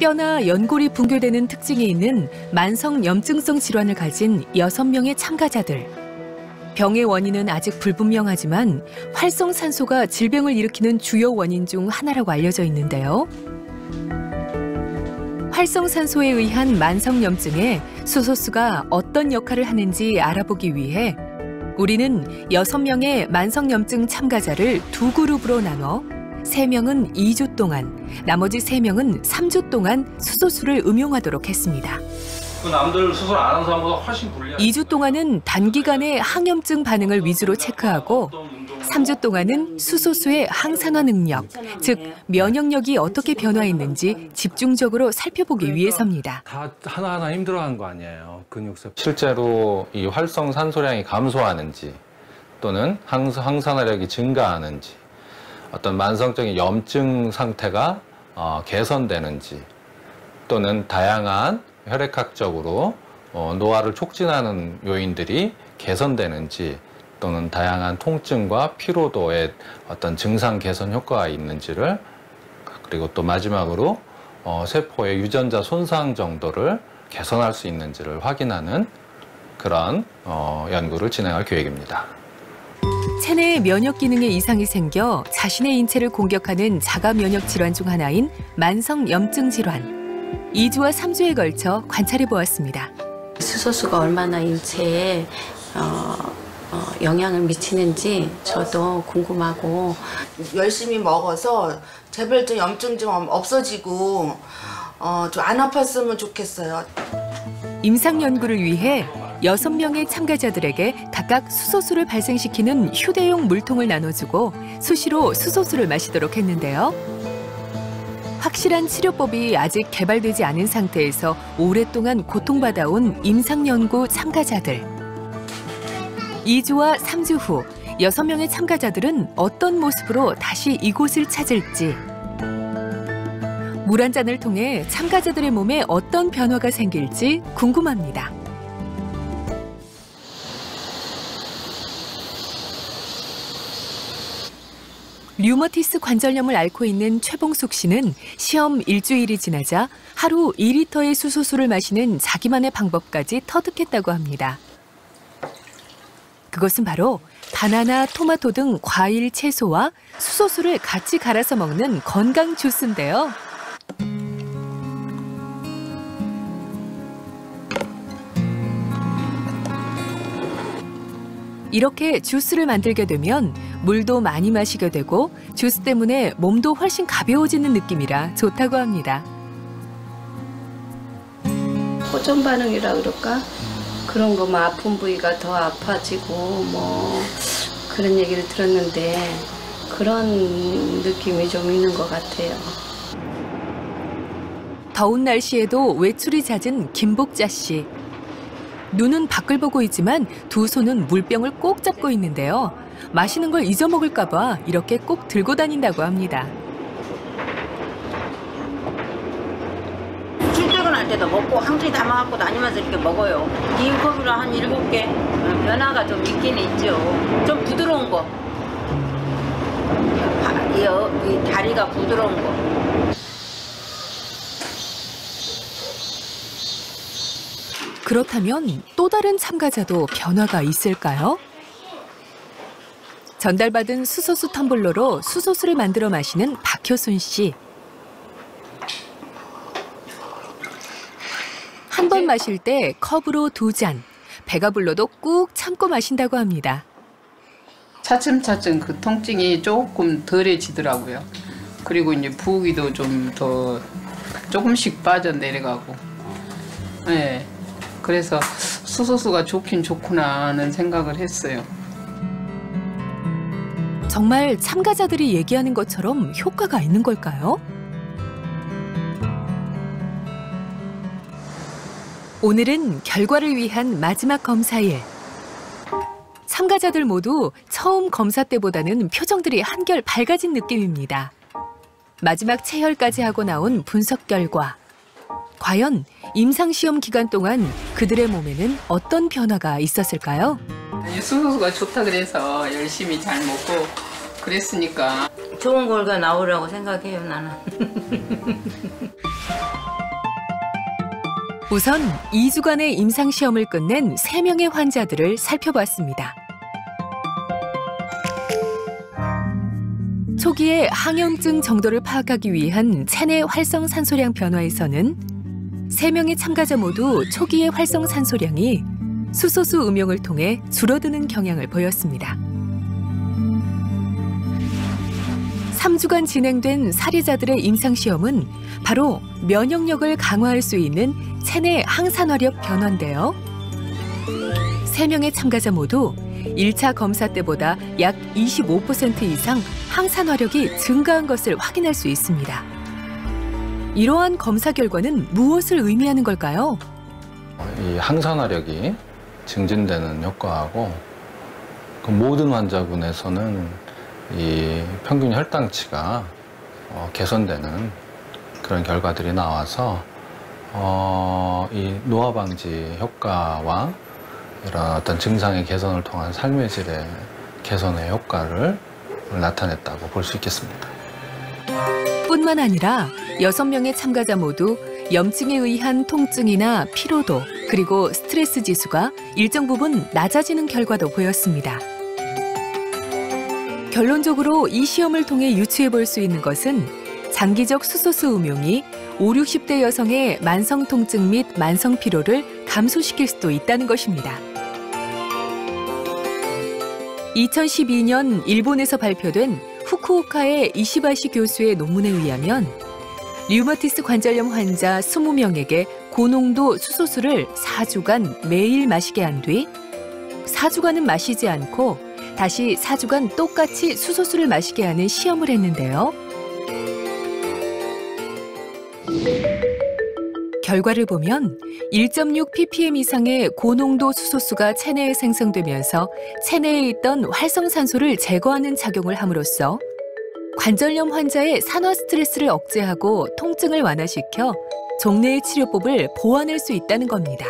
뼈나 연골이 붕괴되는 특징이 있는 만성 염증성 질환을 가진 6명의 참가자들. 병의 원인은 아직 불분명하지만 활성산소가 질병을 일으키는 주요 원인 중 하나라고 알려져 있는데요. 활성산소에 의한 만성염증에 수소수가 어떤 역할을 하는지 알아보기 위해 우리는 6명의 만성염증 참가자를 두 그룹으로 나눠 3명은 2주 동안, 나머지 3명은 3주 동안 수소수를 음용하도록 했습니다. 그 남들 수술 안 하는 사람보다 훨씬 불리한. 2주 동안은 단기간의 항염증 반응을 위주로 체크하고 3주 동안은 수소수의 항산화 능력, 즉 면역력이 어떻게 변화했는지 집중적으로 살펴보기 위해서입니다. 다 하나하나 힘들어하는 거 아니에요, 근육세포. 실제로 이 활성산소량이 감소하는지 또는 항산화력이 증가하는지 어떤 만성적인 염증 상태가 개선되는지 또는 다양한 혈액학적으로 노화를 촉진하는 요인들이 개선되는지 또는 다양한 통증과 피로도의 어떤 증상 개선 효과가 있는지를, 그리고 또 마지막으로 세포의 유전자 손상 정도를 개선할 수 있는지를 확인하는 그런 연구를 진행할 계획입니다. 체내의 면역 기능에 이상이 생겨 자신의 인체를 공격하는 자가 면역 질환 중 하나인 만성 염증 질환. 2주와 3주에 걸쳐 관찰해 보았습니다. 수소수가 얼마나 인체에 영향을 미치는지 저도 궁금하고, 열심히 먹어서 재발적 염증 좀 없어지고 좀 안 아팠으면 좋겠어요. 임상 연구를 위해 6명의 참가자들에게 각각 수소수를 발생시키는 휴대용 물통을 나눠주고 수시로 수소수를 마시도록 했는데요. 확실한 치료법이 아직 개발되지 않은 상태에서 오랫동안 고통받아온 임상연구 참가자들. 2주와 3주 후 6명의 참가자들은 어떤 모습으로 다시 이곳을 찾을지. 물 한 잔을 통해 참가자들의 몸에 어떤 변화가 생길지 궁금합니다. 류머티스 관절염을 앓고 있는 최봉숙 씨는 시험 일주일이 지나자 하루 2리터의 수소수를 마시는 자기만의 방법까지 터득했다고 합니다. 그것은 바로 바나나, 토마토 등 과일, 채소와 수소수를 같이 갈아서 먹는 건강 주스인데요. 이렇게 주스를 만들게 되면 물도 많이 마시게 되고 주스 때문에 몸도 훨씬 가벼워지는 느낌이라 좋다고 합니다. 호전 반응이라 그럴까? 그런 거 뭐 아픈 부위가 더 아파지고 뭐 그런 얘기를 들었는데 그런 느낌이 좀 있는 것 같아요. 더운 날씨에도 외출이 잦은 김복자 씨. 눈은 밖을 보고 있지만 두 손은 물병을 꼭 잡고 있는데요. 마시는 걸 잊어먹을까 봐 이렇게 꼭 들고 다닌다고 합니다. 출퇴근할 때도 먹고 항상 담아갖고 다니면서 이렇게 먹어요. 긴 컵으로 한 7개. 변화가 좀 있긴 있죠. 좀 부드러운 거. 이 다리가 부드러운 거. 그렇다면 또 다른 참가자도 변화가 있을까요? 전달받은 수소수 텀블러로 수소수를 만들어 마시는 박효순 씨. 한 번 마실 때 컵으로 2잔, 배가 불러도 꾹 참고 마신다고 합니다. 차츰차츰 그 통증이 조금 덜해지더라고요. 그리고 이제 부기도 좀 더 조금씩 빠져내려가고. 네. 그래서 수소수가 좋긴 좋구나 하는 생각을 했어요. 정말 참가자들이 얘기하는 것처럼 효과가 있는 걸까요? 오늘은 결과를 위한 마지막 검사일. 참가자들 모두 처음 검사 때보다는 표정들이 한결 밝아진 느낌입니다. 마지막 체혈까지 하고 나온 분석 결과. 과연 임상시험 기간 동안 그들의 몸에는 어떤 변화가 있었을까요? 수소수가 좋다 그래서 열심히 잘 먹고 그랬으니까 좋은 결과 나오라고 생각해요, 나는. 우선 2주간의 임상시험을 끝낸 3명의 환자들을 살펴봤습니다. 초기의 항염증 정도를 파악하기 위한 체내 활성산소량 변화에서는 3명의 참가자 모두 초기의 활성산소량이 수소수 음용을 통해 줄어드는 경향을 보였습니다. 3주간 진행된 사례자들의 임상시험은 바로 면역력을 강화할 수 있는 체내 항산화력 변화인데요. 3명의 참가자 모두 1차 검사 때보다 약 25% 이상 항산화력이 증가한 것을 확인할 수 있습니다. 이러한 검사 결과는 무엇을 의미하는 걸까요? 이 항산화력이 증진되는 효과하고 그 모든 환자군에서는 이 평균 혈당치가 개선되는 그런 결과들이 나와서 이 노화 방지 효과와 이런 어떤 증상의 개선을 통한 삶의 질의 개선의 효과를 나타냈다고 볼 수 있겠습니다. 뿐만 아니라 6명의 참가자 모두 염증에 의한 통증이나 피로도 그리고 스트레스 지수가 일정 부분 낮아지는 결과도 보였습니다. 결론적으로 이 시험을 통해 유추해 볼 수 있는 것은 장기적 수소수 음용이 5, 60대 여성의 만성 통증 및 만성 피로를 감소시킬 수도 있다는 것입니다. 2012년 일본에서 발표된 후쿠오카의 이시바시 교수의 논문에 의하면 류마티스 관절염 환자 20명에게 고농도 수소수를 4주간 매일 마시게 한 뒤 4주간은 마시지 않고 다시 4주간 똑같이 수소수를 마시게 하는 시험을 했는데요. 결과를 보면 1.6 ppm 이상의 고농도 수소수가 체내에 생성되면서 체내에 있던 활성산소를 제거하는 작용을 함으로써 관절염 환자의 산화 스트레스를 억제하고 통증을 완화시켜 종래의 치료법을 보완할 수 있다는 겁니다.